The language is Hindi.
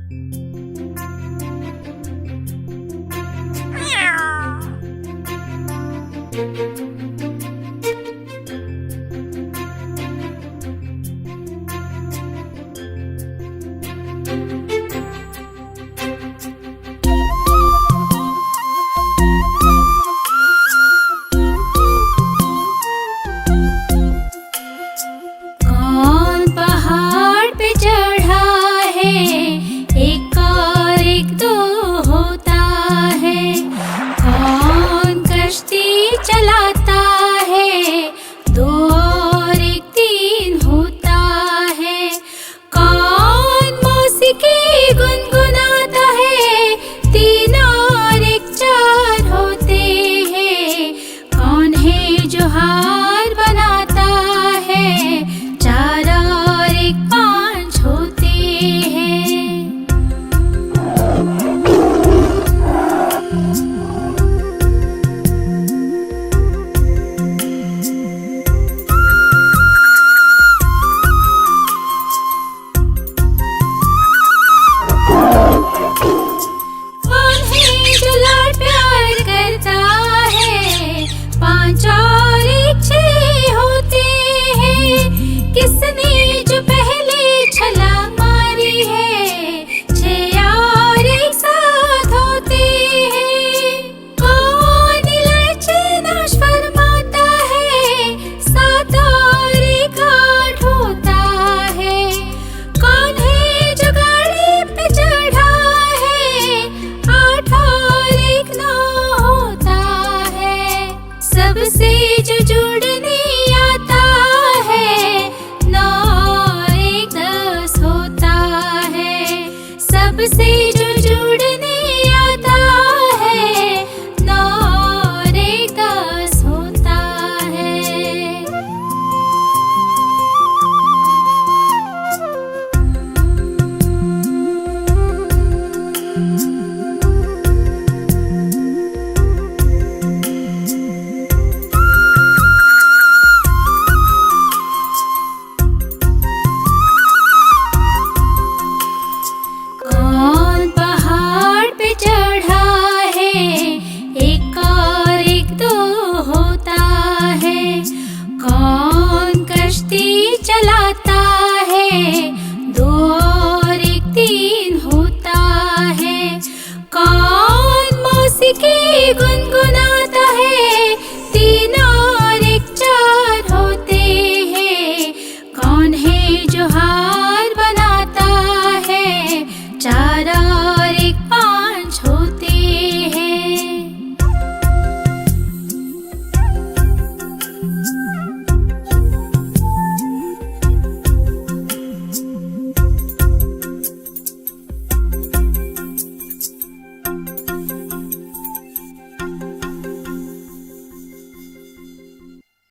कौन पहाड़ पे चढ़ा है, एक और एक दो होता है। कौन कश्ती चलाता है, दो और एक तीन होता है। कौन मौसीकी गुनगुनाता है, तीन और एक चार होते हैं। कौन है जो हार बनाता है, चार और एक पांच होते हैं। कौन है जो लाड प्यार करता है, पांच और एक छह होते हैं। किसने जो पहले छलांग मारी है, छह और एक साथ होते हैं। कौन इलायची नाश फरमाता है, सात और एक आठ होता है। कौन है जो गाड़ी पे चढ़ा है, आठ और एक नौ होता है। सबसे जो जुड़ने आता है, नौ और एक दस होता है। सबसे जो जुड़ने आता है, नौ और एक दस होता है। कौन पहाड़ पे चढ़ा है, एक और एक दो होता है। कौन कश्ती चलाता है, दो और एक तीन होता है। कौन मौसीकी गुनगुनाता है, तीन और एक चार होते हैं। कौन है जो हार बनाता है, चार और एक